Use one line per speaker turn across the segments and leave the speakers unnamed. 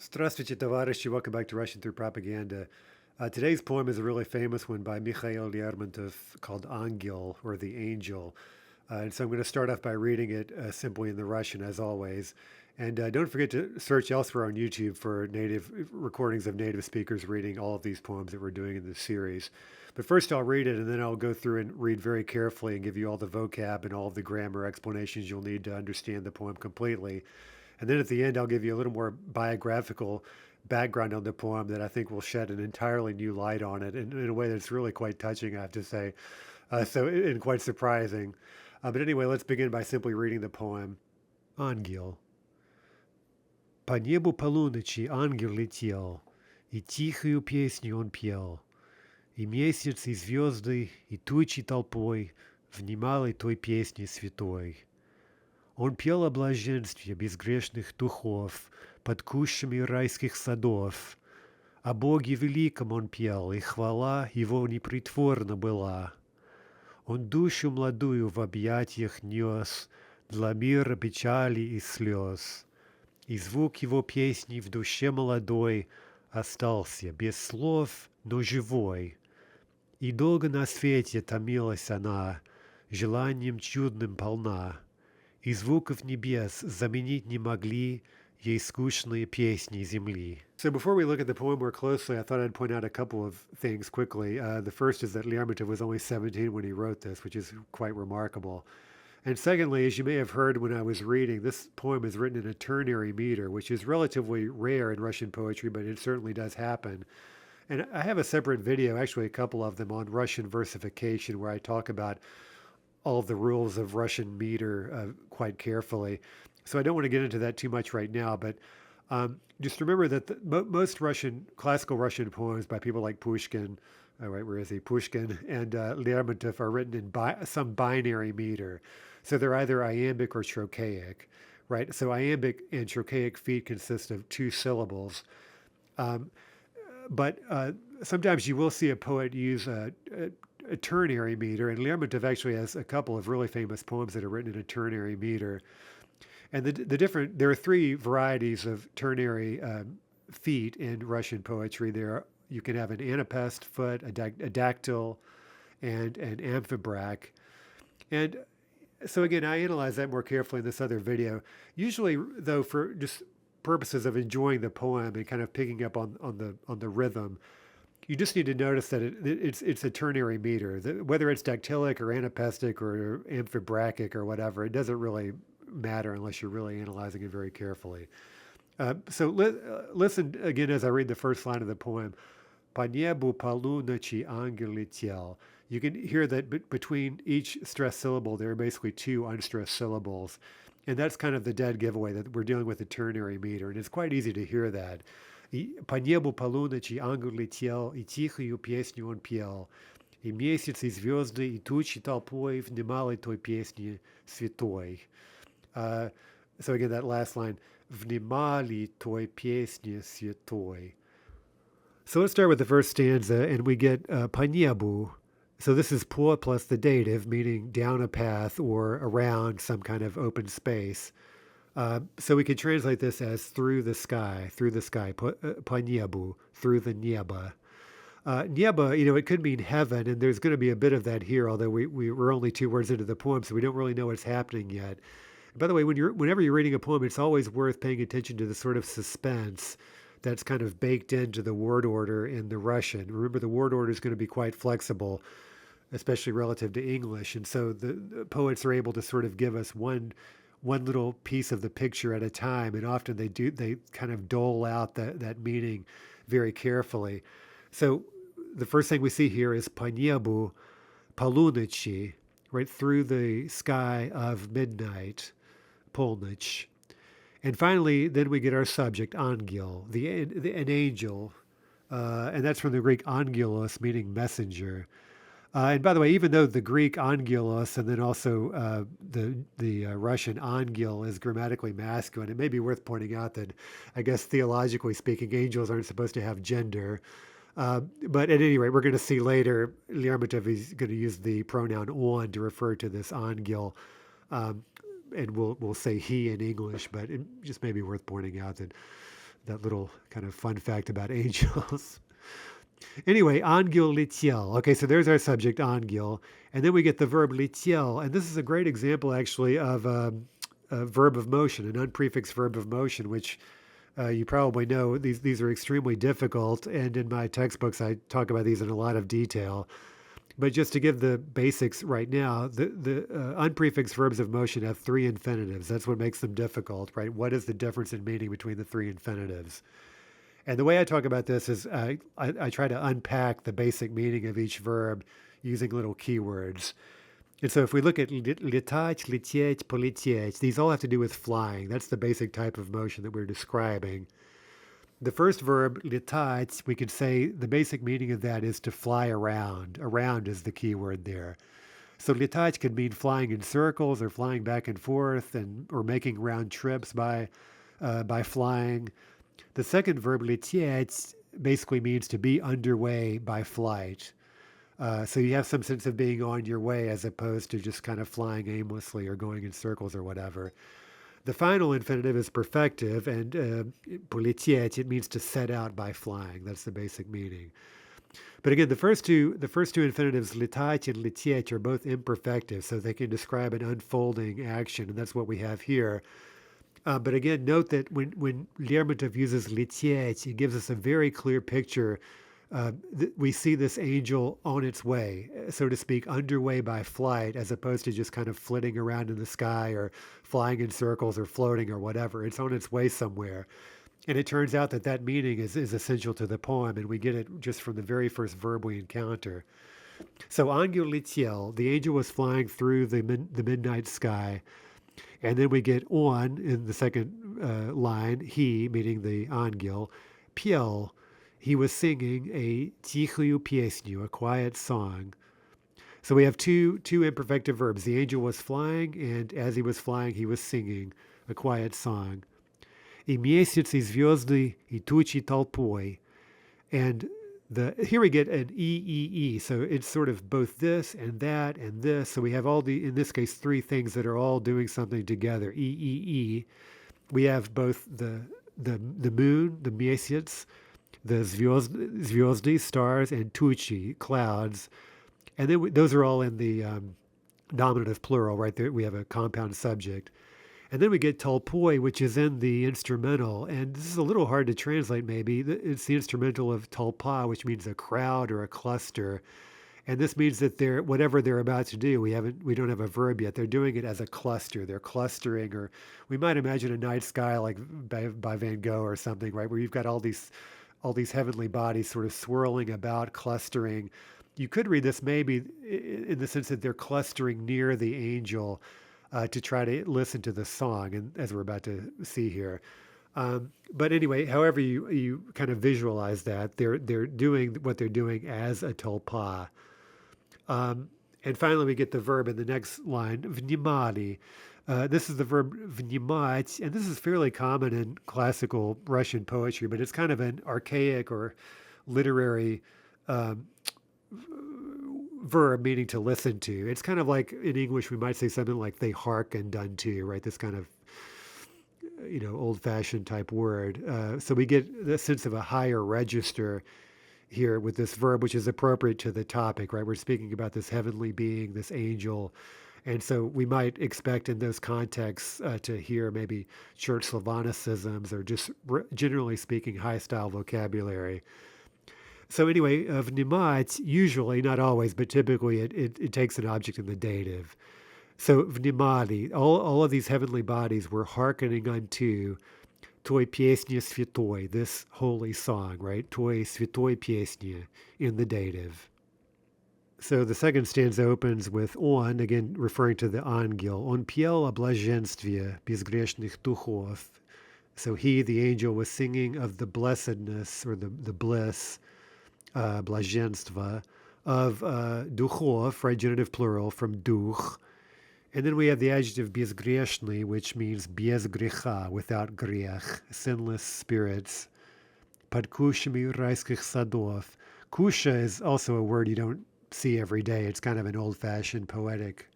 Здравствуйте, товарищи. Welcome back to Russian Through Propaganda. Today's poem is a really famous one by Mikhail Lermontov called Ангел, or The Angel. And so I'm going to start off by reading it simply in the Russian, as always. And don't forget to search elsewhere on YouTube for native recordings of native speakers reading all of these poems that we're doing in this series. But first, I'll read it, and then I'll go through and read very carefully and give you all the vocab and all of the grammar explanations you'll need to understand the poem completely. And then at the end, I'll give you a little more biographical background on the poem that I think will shed an entirely new light on it in a way that's really quite touching, I have to say, and quite surprising. But anyway, let's begin by simply reading the poem. Ангел. По небу полуночи ангел летел, и тихую песню он пел, и месяц, и звёзды, и тучи толпой внимали той песне святой. Он пел о блаженстве безгрешных духов под кущами райских садов. О Боге великом он пел, и хвала его непритворна была. Он душу младую в объятиях нес для мира, печали и слез. И звук его песни в душе молодой остался без слов, но живой. И долго на свете томилась она, желанием чудным полна. И звуков небес заменить не могли ей скучные песни земли. So before we look at the poem more closely, I thought I'd point out a couple of things quickly. The first is that Lermontov was only 17 when he wrote this, which is quite remarkable. And secondly, as you may have heard when I was reading, this poem is written in a ternary meter, which is relatively rare in Russian poetry, but it certainly does happen. And I have a separate video, actually a couple of them, on Russian versification, where I talk about all of the rules of Russian meter quite carefully. So I don't want to get into that too much right now, but just remember that most classical Russian poems by people like Pushkin, right, where is he? Pushkin and Lermontov are written in some binary meter. So they're either iambic or trochaic, right? So iambic and trochaic feet consist of two syllables. But sometimes you will see a poet use a ternary meter, and Lermontov actually has a couple of really famous poems that are written in a ternary meter. And there are three varieties of ternary feet in Russian poetry. You can have an anapest foot, a dactyl, and an amphibrach. And so again, I analyze that more carefully in this other video. Usually, though, for just purposes of enjoying the poem and kind of picking up on the rhythm, you just need to notice that it's a ternary meter. Whether it's dactylic or anapestic or amphibrachic or whatever, it doesn't really matter unless you're really analyzing it very carefully. So listen again as I read the first line of the poem. По небу полуночи ангел летел. You can hear that between each stressed syllable, there are basically two unstressed syllables. And that's kind of the dead giveaway that we're dealing with a ternary meter. And it's quite easy to hear that. И по небу полуночи ангел летел, и тихую песню он пел. И месяц, и звёзды, и тучи толпой внимали той песне святой. So again, that last line, Внимали той песне святой. So let's start with the first stanza, and we get по небу. So this is по plus the dative, meaning down a path or around some kind of open space. So we could translate this as through the sky, по небу, through the небо. Небо, it could mean heaven, and there's going to be a bit of that here, although we're only two words into the poem, so we don't really know what's happening yet. By the way, whenever you're reading a poem, it's always worth paying attention to the sort of suspense that's kind of baked into the word order in the Russian. Remember, the word order is going to be quite flexible, especially relative to English, and so the poets are able to sort of give us one little piece of the picture at a time, and often they kind of dole out that meaning very carefully. So the first thing we see here is по небу полуночи, right, through the sky of midnight, полночь. And finally, then we get our subject, Ангел, an angel, and that's from the Greek angelos, meaning messenger. And by the way, even though the Greek angelos and then also the Russian angel is grammatically masculine, it may be worth pointing out that, I guess theologically speaking, angels aren't supposed to have gender. But at any rate, we're going to see later, Lermontov is going to use the pronoun on to refer to this Ангел. And we'll say he in English, but it just may be worth pointing out that that little kind of fun fact about angels. Anyway, Ангел летел. Okay, so there's our subject, Ангел. And then we get the verb летел. And this is a great example, actually, of a verb of motion, an unprefixed verb of motion, which you probably know these are extremely difficult. And in my textbooks, I talk about these in a lot of detail. But just to give the basics right now, the unprefixed verbs of motion have three infinitives. That's what makes them difficult, right? What is the difference in meaning between the three infinitives? And the way I talk about this is I try to unpack the basic meaning of each verb using little keywords. And so if we look at летать, лететь, полететь, these all have to do with flying. That's the basic type of motion that we're describing. The first verb, летать, we could say the basic meaning of that is to fly around. Around is the key word there. So летать could mean flying in circles or flying back and forth or making round trips by flying. The second verb, лететь, basically means to be underway by flight. So you have some sense of being on your way as opposed to just kind of flying aimlessly or going in circles or whatever. The final infinitive is perfective, and полететь, it means to set out by flying. That's the basic meaning. But again, the first two infinitives, летать and лететь, are both imperfective, so they can describe an unfolding action, and that's what we have here. But again, note that when Lermontov uses лететь, it gives us a very clear picture. We see this angel on its way, so to speak, underway by flight, as opposed to just kind of flitting around in the sky or flying in circles or floating or whatever. It's on its way somewhere. And it turns out that meaning is essential to the poem, and we get it just from the very first verb we encounter. So Ангел летел, the angel was flying through the midnight sky. And then we get on in the second line, he, meaning the Ангел, пел, he was singing a tihую песню, a quiet song. So we have two imperfective verbs. The angel was flying, and as he was flying, he was singing a quiet song. И месяц, и звёзды, и тучи толпой. And here we get an E. So it's sort of both this and that and this. So we have in this case, three things that are all doing something together. E. We have both the moon, the месяц, the звёзды, stars, and тучи, clouds. And then those are all in the nominative plural, right there. We have a compound subject. And then we get толпой, which is in the instrumental. And this is a little hard to translate, maybe. It's the instrumental of толпа, which means a crowd or a cluster. And this means that whatever they're about to do, we don't have a verb yet. They're doing it as a cluster. They're clustering, or we might imagine a night sky like by Van Gogh or something, right? Where you've got all these heavenly bodies sort of swirling about, clustering. You could read this maybe in the sense that they're clustering near the angel, to try to listen to the song, and as we're about to see here. But anyway, however you kind of visualize that, they're doing what they're doing as a толпа. And finally, we get the verb in the next line, Vнимали. This is the verb внимать, and this is fairly common in classical Russian poetry, but it's kind of an archaic or literary verb meaning to listen to. It's kind of like in English we might say something like they hearkened unto, right? This kind of old-fashioned type word. So we get the sense of a higher register here with this verb, which is appropriate to the topic, right? We're speaking about this heavenly being, this angel. And so we might expect in those contexts to hear maybe church Slavonicisms or just generally speaking high-style vocabulary. So anyway, vнимать, usually, not always, but typically it takes an object in the dative. So vнимали, all of these heavenly bodies were hearkening unto той песне святой, this holy song, right? Той святой песне in the dative. So the second stanza opens with on, again referring to the Ангел. Он пел о блаженстве безгрешных духов. So he, the angel, was singing of the blessedness or the bliss, блаженство, of духов, right, genitive plural, from дух. And then we have the adjective безгрешный, which means без греха, without грех, sinless spirits. Под кущами райских садов. Kusha is also a word you don't see every day. It's kind of an old-fashioned poetic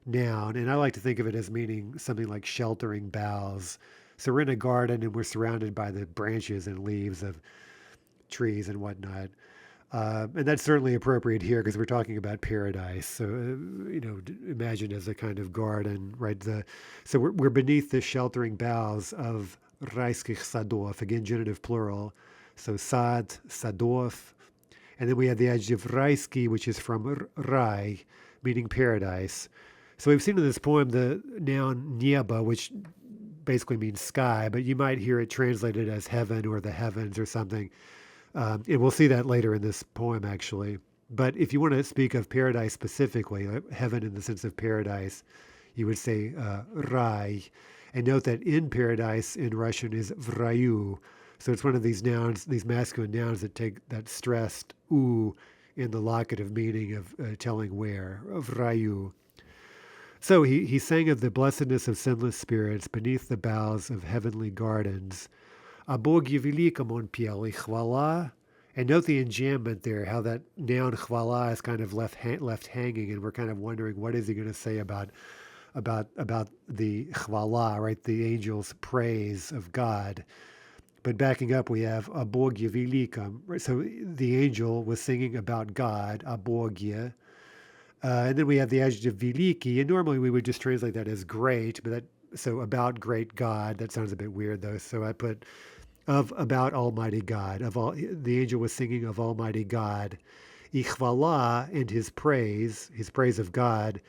noun, and I like to think of it as meaning something like sheltering boughs. So we're in a garden and we're surrounded by the branches and leaves of trees and whatnot. And that's certainly appropriate here because we're talking about paradise. So, imagine as a kind of garden, right? So we're beneath the sheltering boughs of rайских садов, again, genitive plural. So sad, sadov. And then we have the adjective rайский, which is from рай, meaning paradise. So we've seen in this poem the noun nебо, which basically means sky, but you might hear it translated as heaven or the heavens or something. And we'll see that later in this poem, actually. But if you want to speak of paradise specifically, like heaven in the sense of paradise, you would say rай. And note that in paradise in Russian is в раю. So it's one of these nouns, these masculine nouns that take that stressed u in the locative meaning of telling where, в раю. So he sang of the blessedness of sinless spirits beneath the boughs of heavenly gardens. О Боге великом он пел, и хвала. And note the enjambment there, how that noun хвала is kind of left hanging, and we're kind of wondering what is he going to say about the хвала, right? The angel's praise of God. But backing up, we have о Боге великом. Right? So the angel was singing about God, о Боге. And then we have the adjective великий, and normally we would just translate that as great, but so about great God. That sounds a bit weird though. So I put about Almighty God. The angel was singing of Almighty God. И хвала, and his praise of God.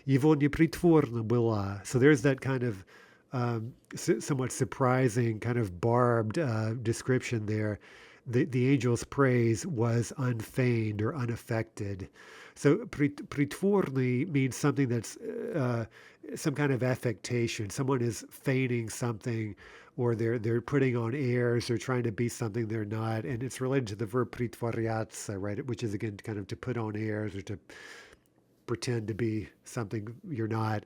Его непритворна была. So there's that kind of somewhat surprising, kind of barbed description there. The angel's praise was unfeigned or unaffected. So притворный means something that's some kind of affectation. Someone is feigning something, or they're putting on airs, or trying to be something they're not. And it's related to the verb притворяться, right? Which is again kind of to put on airs or to pretend to be something you're not.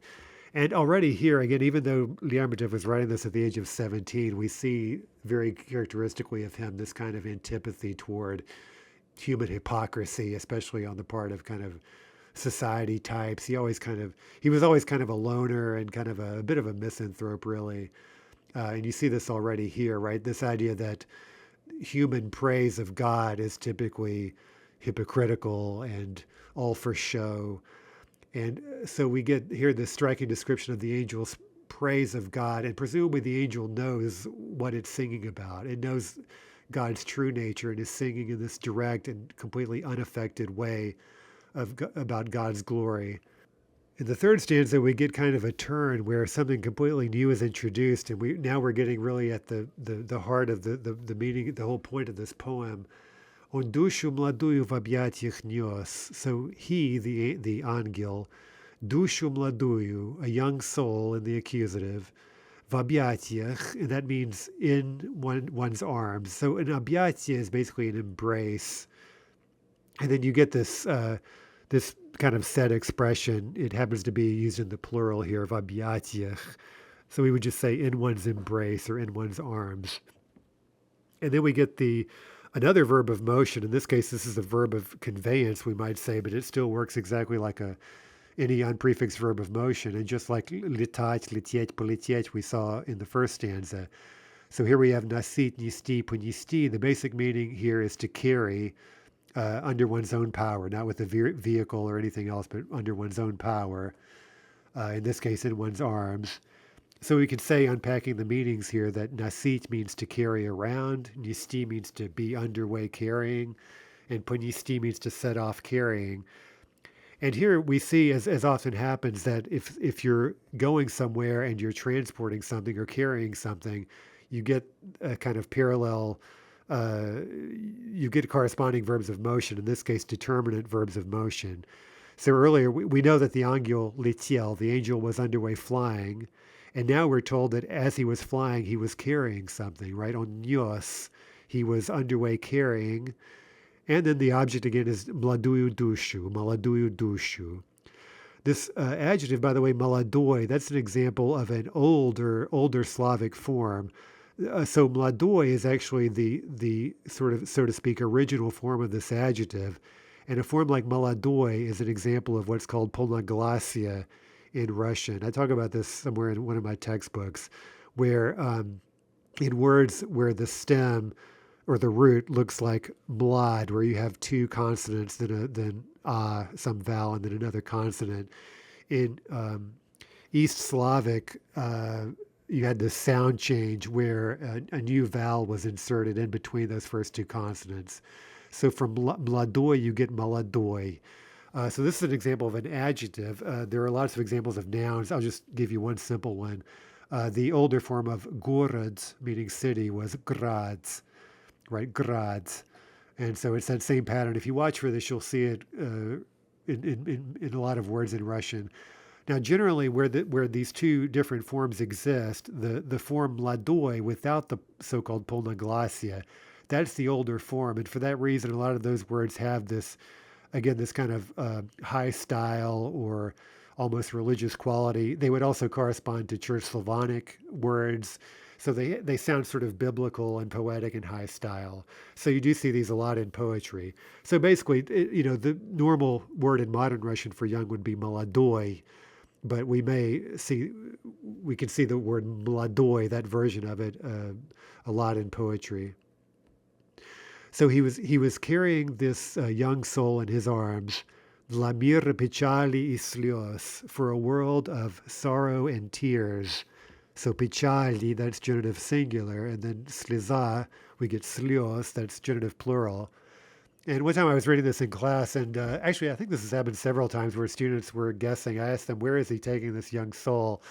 And already here, again, even though Lermontov was writing this at the age of 17, we see very characteristically of him this kind of antipathy toward human hypocrisy, especially on the part of kind of society types. He was always kind of a loner and kind of a bit of a misanthrope, really. And you see this already here, right? This idea that human praise of God is typically hypocritical and all for show. And so we get here this striking description of the angel's praise of God, and presumably the angel knows what it's singing about. It knows God's true nature and is singing in this direct and completely unaffected way about God's glory. In the third stanza, we get kind of a turn where something completely new is introduced, and we're getting really at the heart of the meaning, the whole point of this poem. Он душу младую в объятиях нёс. So he, the Ангел, душу младую, a young soul in the accusative, в объятиях, and that means in one's arms. So an объятие is basically an embrace. And then you get this kind of set expression. It happens to be used in the plural here, в объятиях. So we would just say in one's embrace or in one's arms. And then we get another verb of motion. In this case, this is a verb of conveyance, we might say, but it still works exactly like any unprefixed verb of motion. And just like летать, лететь, полететь, we saw in the first stanza. So here we have носить, нести, понести. The basic meaning here is to carry under one's own power, not with a vehicle or anything else, but under one's own power. In this case, in one's arms. So we could say, unpacking the meanings here, that nasit means to carry around, nisti means to be underway carrying, and ponisti means to set off carrying. And here we see, as often happens, that if you're going somewhere and you're transporting something or carrying something, you get a kind of parallel, you get corresponding verbs of motion, in this case, determinate verbs of motion. So earlier, we know that the Ангел, летел, the angel, was underway flying. And now we're told that as he was flying, he was carrying something, right? On нёс, he was underway carrying. And then the object again is mladую dušu. This adjective, by the way, mladой, that's an example of an older Slavic form. So mladой is actually the sort of, so to speak, original form of this adjective. And a form like mladой is an example of what's called polnoglasia in Russian. I talk about this somewhere in one of my textbooks, where in words where the stem or the root looks like mlad, where you have two consonants, then some vowel, and then another consonant. In East Slavic, you had this sound change where a new vowel was inserted in between those first two consonants. So from mladoi, you get maladoi. So this is an example of an adjective. There are lots of examples of nouns. I'll just give you one simple one. The older form of gorod, meaning city, was grads, right? Grads. And so it's that same pattern. If you watch for this, you'll see it in a lot of words in Russian. Now, generally, where these two different forms exist, the form mladoi without the so-called polnoglassia, that's the older form. And for that reason, a lot of those words have this, again, this kind of high style or almost religious quality. They would also correspond to Church Slavonic words. So they sound sort of biblical and poetic and high style. So you do see these a lot in poetry. So basically, the normal word in modern Russian for young would be молодой, but we can see the word mladoi, that version of it, a lot in poetry. So he was carrying this young soul in his arms, dla mira, pечали и слёз, for a world of sorrow and tears. So pечали, that's genitive singular, and then слеза, we get слёз, that's genitive plural. And one time I was reading this in class, and actually I think this has happened several times where students were guessing. I asked them, where is he taking this young soul?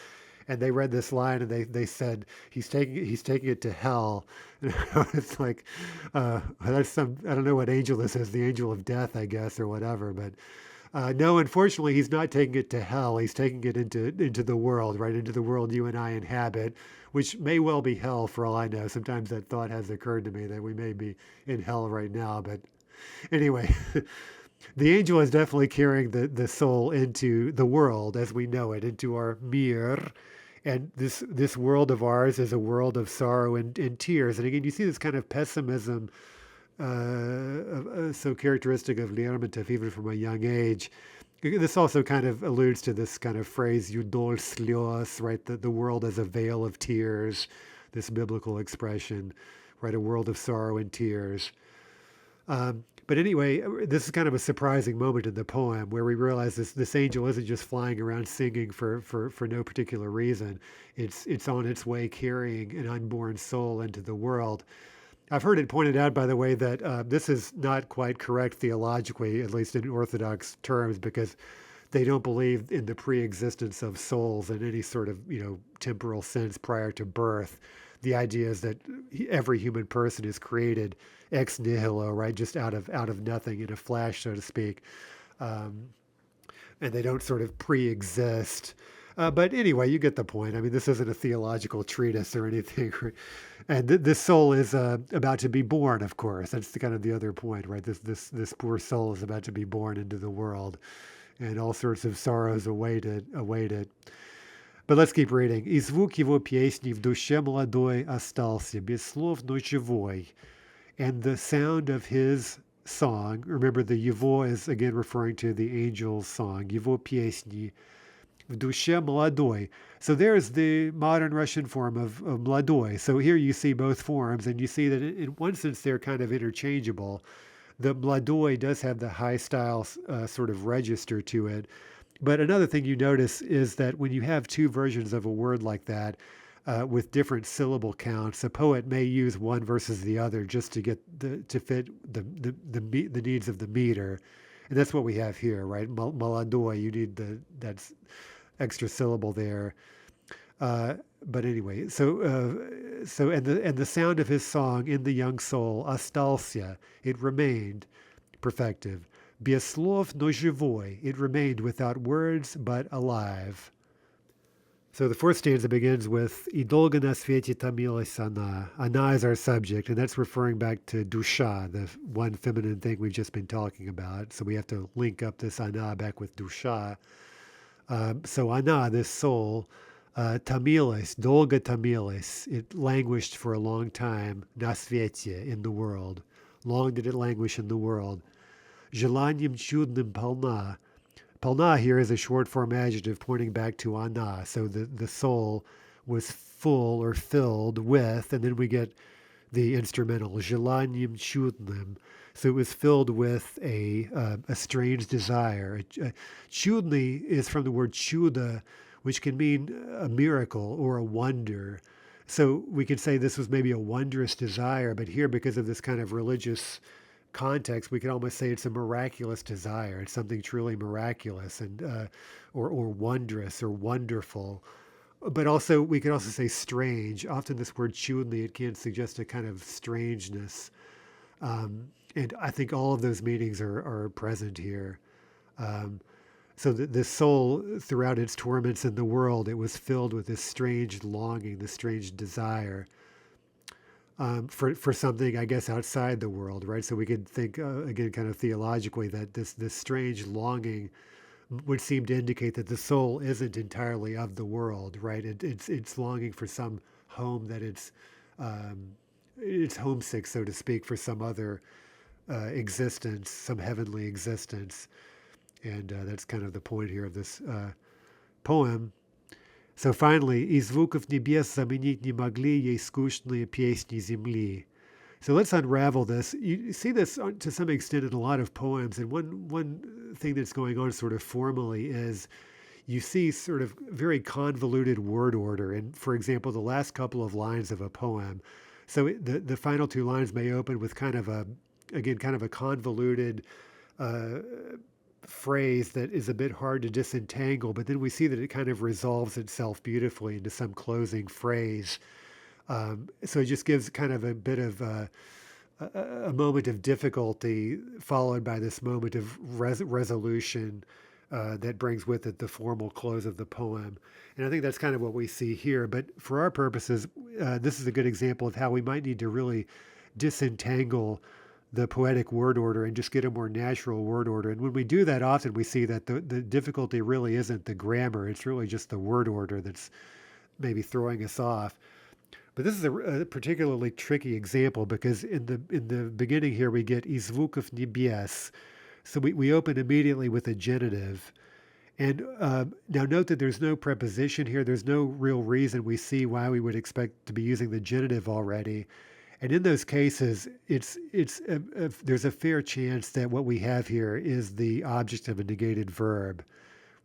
And they read this line and they said, he's taking it to hell. And it's like, that's I don't know what angel this is, the angel of death, I guess, or whatever. But no, unfortunately, he's not taking it to hell. He's taking it into the world, right? Into the world you and I inhabit, which may well be hell for all I know. Sometimes that thought has occurred to me that we may be in hell right now. But anyway, the angel is definitely carrying the soul into the world as we know it, into our mir. And this world of ours is a world of sorrow and tears. And again, you see this kind of pessimism so characteristic of Lermontov, even from a young age. This also kind of alludes to this kind of phrase, yudol slios, right? The world as a veil of tears, this biblical expression, right? A world of sorrow and tears. But anyway, this is kind of a surprising moment in the poem where we realize this angel isn't just flying around singing for no particular reason. It's on its way carrying an unborn soul into the world. I've heard it pointed out, by the way, that this is not quite correct theologically, at least in Orthodox terms, because they don't believe in the pre-existence of souls in any sort of temporal sense prior to birth. The idea is that every human person is created ex nihilo, right, just out of nothing, in a flash, so to speak, and they don't sort of pre-exist. But anyway, you get the point. I mean, this isn't a theological treatise or anything. And this soul is about to be born, of course. That's kind of the other point, right? This poor soul is about to be born into the world, and all sorts of sorrows await it. But let's keep reading. «И звук его песни в душе молодой остался, без слов, но живой». And the sound of his song, remember the его is again referring to the angel's song, его песни, в душе молодой. So there's the modern Russian form of младой. So here you see both forms, and you see that in one sense they're kind of interchangeable. The mladoi does have the high style sort of register to it. But another thing you notice is that when you have two versions of a word like that, with different syllable counts, a poet may use one versus the other just to get to fit the needs of the meter, and that's what we have here, right? Maladoi, you need that's extra syllable there. But anyway, so and the sound of his song in the young soul, остался, it remained, perfective. Без слов, но живой, it remained without words but alive. So the fourth stanza begins with «И долго на свете томилась она». Она is our subject, and that's referring back to душа, the one feminine thing we've just been talking about. So we have to link up this она back with душа. So она, this soul, томилась, долго томилась. It languished for a long time, на свете, in the world. Long did it languish in the world. Желанием чудным полна. Полна here is a short form adjective pointing back to она. So the soul was full or filled with, and then we get the instrumental, желанием чудным. So it was filled with a strange desire. Чудный is from the word чудо, which can mean a miracle or a wonder. So we could say this was maybe a wondrous desire, but here, because of this kind of religious context, we could almost say it's a miraculous desire. It's something truly miraculous and or wondrous or wonderful. But also, we could also say strange. Often, this word chudli, it can suggest a kind of strangeness. And I think all of those meanings are present here. Um, so the soul, throughout its torments in the world, it was filled with this strange longing, this strange desire for something, I guess, outside the world, right? So we could think, again, kind of theologically, that this strange longing would seem to indicate that the soul isn't entirely of the world, right? It's longing for some home that it's homesick, so to speak, for some other existence, some heavenly existence. And that's kind of the point here of this poem. So finally, «Из звуков небес заменить не могли ей скучные песни земли». So let's unravel this. You see this to some extent in a lot of poems. And one thing that's going on sort of formally is you see sort of very convoluted word order. And for example, the last couple of lines of a poem. So the final two lines may open with kind of a convoluted phrase that is a bit hard to disentangle, but then we see that it kind of resolves itself beautifully into some closing phrase. So it just gives kind of a bit of a moment of difficulty, followed by this moment of resolution that brings with it the formal close of the poem. And I think that's kind of what we see here. But for our purposes, this is a good example of how we might need to really disentangle the poetic word order and just get a more natural word order. And when we do that, often we see that the difficulty really isn't the grammar. It's really just the word order that's maybe throwing us off. But this is a particularly tricky example because in the beginning here we get из звуков небес. So we open immediately with a genitive. And now note that there's no preposition here. There's no real reason we see why we would expect to be using the genitive already. And in those cases, there's a fair chance that what we have here is the object of a negated verb,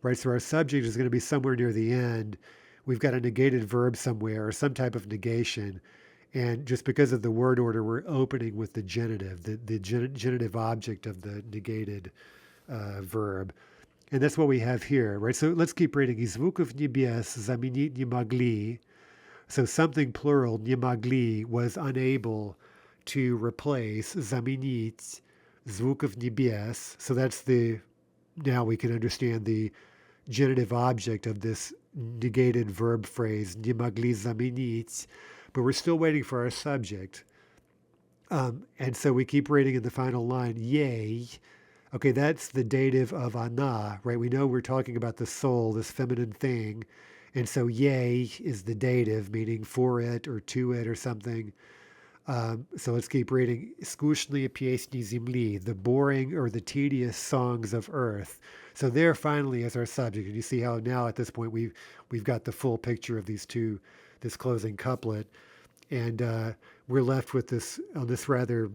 right? So our subject is going to be somewhere near the end. We've got a negated verb somewhere or some type of negation. And just because of the word order, we're opening with the genitive, the genitive object of the negated verb. And that's what we have here, right? So let's keep reading. Из звуков небес заменить не могли. So something plural, не могли, was unable to replace заменить звуков небес. So that's now we can understand the genitive object of this negated verb phrase, не могли заменить, but we're still waiting for our subject. And so we keep reading in the final line, yea. Okay, that's the dative of она, right? We know we're talking about the soul, this feminine thing. And so yea is the dative, meaning for it or to it or something. So let's keep reading. Скучные песни земли, the boring or the tedious songs of earth. So there finally is our subject. And you see how now at this point we've got the full picture of this closing couplet. And we're left with this rather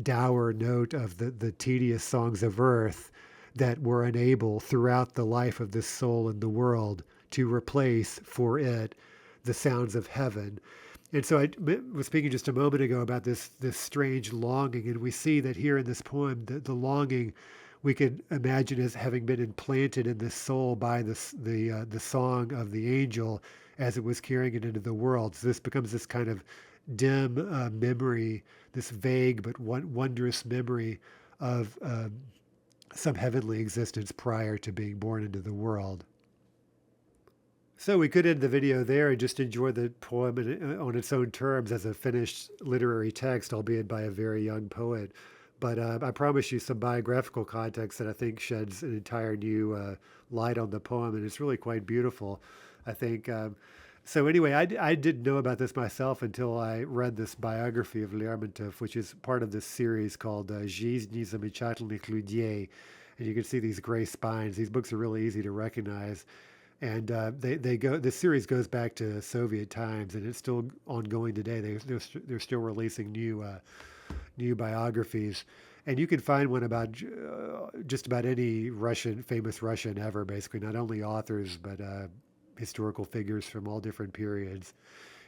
dour note of the tedious songs of earth that were unable throughout the life of this soul in the world to replace for it the sounds of heaven. And so I was speaking just a moment ago about this strange longing, and we see that here in this poem, the longing we could imagine as having been implanted in the soul by the song of the angel as it was carrying it into the world. So this becomes this kind of dim memory, this vague but wondrous memory of some heavenly existence prior to being born into the world. So we could end the video there and just enjoy the poem on its own terms as a finished literary text, albeit by a very young poet. But I promise you some biographical context that I think sheds an entire new light on the poem, and it's really quite beautiful, I think. So anyway, I didn't know about this myself until I read this biography of Lermontov, which is part of this series called «Жизни замечательных людей». And you can see these gray spines. These books are really easy to recognize. And they go. The series goes back to Soviet times, and it's still ongoing today. They're still releasing new biographies, and you can find one about just about any famous Russian ever, basically, not only authors but historical figures from all different periods,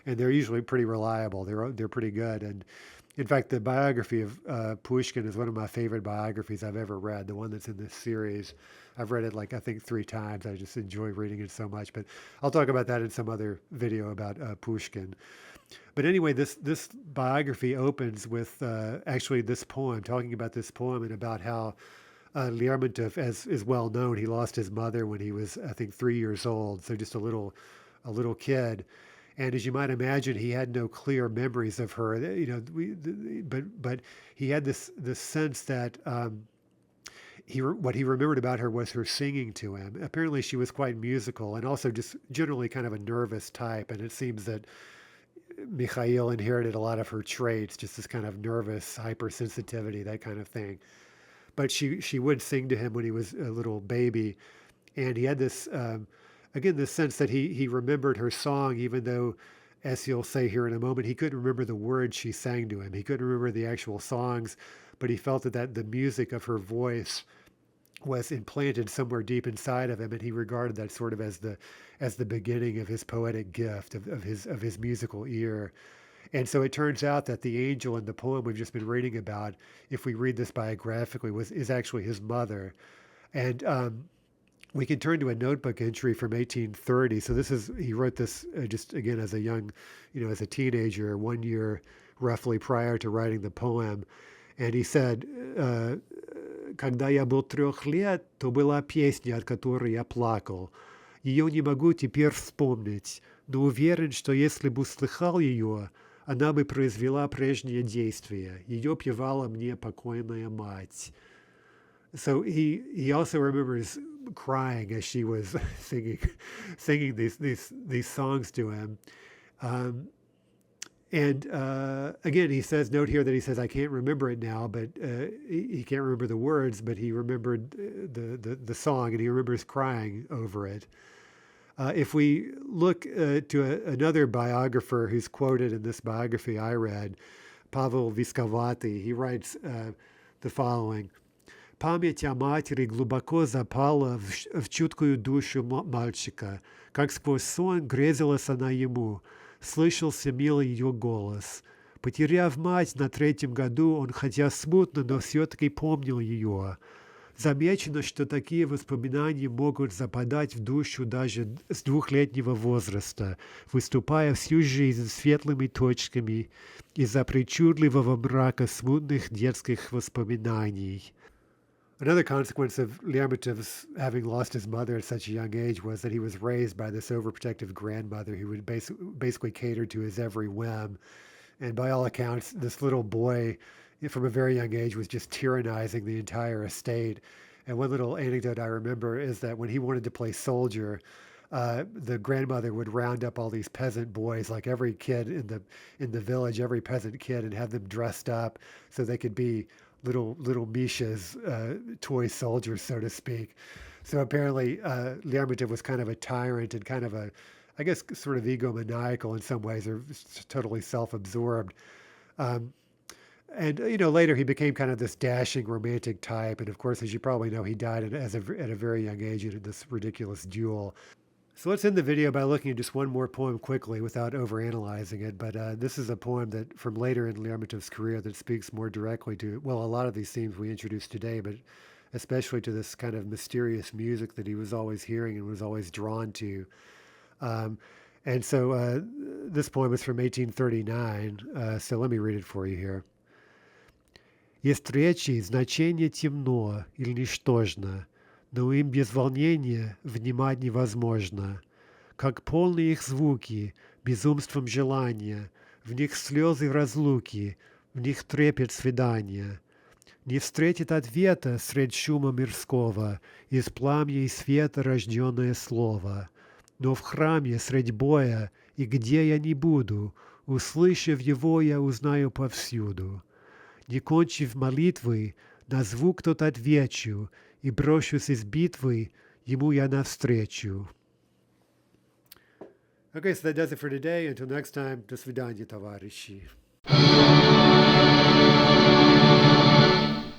and they're usually pretty reliable. They're pretty good, and in fact, the biography of Pushkin is one of my favorite biographies I've ever read. The one that's in this series, I've read it like I think 3 times. I just enjoy reading it so much. But I'll talk about that in some other video about Pushkin. But anyway, this biography opens with actually this poem, talking about this poem and about how Lermontov, as is well known, he lost his mother when he was, I think, 3 years old, so just a little kid. And as you might imagine, he had no clear memories of her. But he had this sense that what he remembered about her was her singing to him. Apparently, she was quite musical and also just generally kind of a nervous type. And it seems that Mikhail inherited a lot of her traits, just this kind of nervous hypersensitivity, that kind of thing. But she would sing to him when he was a little baby, and he had this again this sense that he remembered her song, even though, as he'll say here in a moment, he couldn't remember the words she sang to him. He couldn't remember the actual songs, but he felt that the music of her voice was implanted somewhere deep inside of him, and he regarded that sort of as the beginning of his poetic gift, of his musical ear. And so it turns out that the angel in the poem we've just been reading about, if we read this biographically, is actually his mother. And we can turn to a notebook entry from 1830. So he wrote this just again as a young, as a teenager, 1 year roughly prior to writing the poem. And he said, «Когда я был 3 лет, то была песня, от которой я плакал. Ее не могу теперь вспомнить, но уверен, что если бы услыхал ее, она бы произвела прежнее действие. Ее певала мне покойная мать». So he also remembers crying as she was singing these songs to him. And again, he says, note here that he says, I can't remember it now, but he can't remember the words, but he remembered the song, and he remembers crying over it. If we look to another biographer who's quoted in this biography I read, Pavel Viskovati, he writes the following. Память о матери глубоко запала в чуткую душу мальчика, как сквозь сон грезилась она ему, слышался милый ее голос. Потеряв мать на 3-м году, он хотя смутно, но все-таки помнил ее. Замечено, что такие воспоминания могут западать в душу даже с 2-летнего возраста, выступая всю жизнь светлыми точками из-за причудливого мрака смутных детских воспоминаний. Another consequence of Lermontov's having lost his mother at such a young age was that he was raised by this overprotective grandmother who would basically cater to his every whim. And by all accounts, this little boy, from a very young age, was just tyrannizing the entire estate. And one little anecdote I remember is that when he wanted to play soldier, the grandmother would round up all these peasant boys, like every kid in the village, every peasant kid, and have them dressed up so they could be little Misha's toy soldiers, so to speak. So apparently Lermontov was kind of a tyrant and kind of I guess, sort of egomaniacal in some ways, or totally self-absorbed. And later he became kind of this dashing romantic type. And of course, as you probably know, he died at a very young age in this ridiculous duel. So let's end the video by looking at just one more poem quickly without overanalyzing it. But this is a poem that from later in Lermontov's career that speaks more directly to, well, a lot of these themes we introduced today, but especially to this kind of mysterious music that he was always hearing and was always drawn to. And so this poem is from 1839. So let me read it for you here. Есть речи, значение темно или ничтожно, но им без волнения внимать невозможно. Как полны их звуки, безумством желания, в них слезы разлуки, в них трепет свидания. Не встретит ответа средь шума мирского, из пламя и света рожденное слово. Но в храме средь боя, и где я не буду, услышав его, я узнаю повсюду. Не кончив молитвы, на звук тот отвечу, и брошусь из битвы, ему я навстречу. Okay, so that does it for today. Until next time, до свидания, товарищи.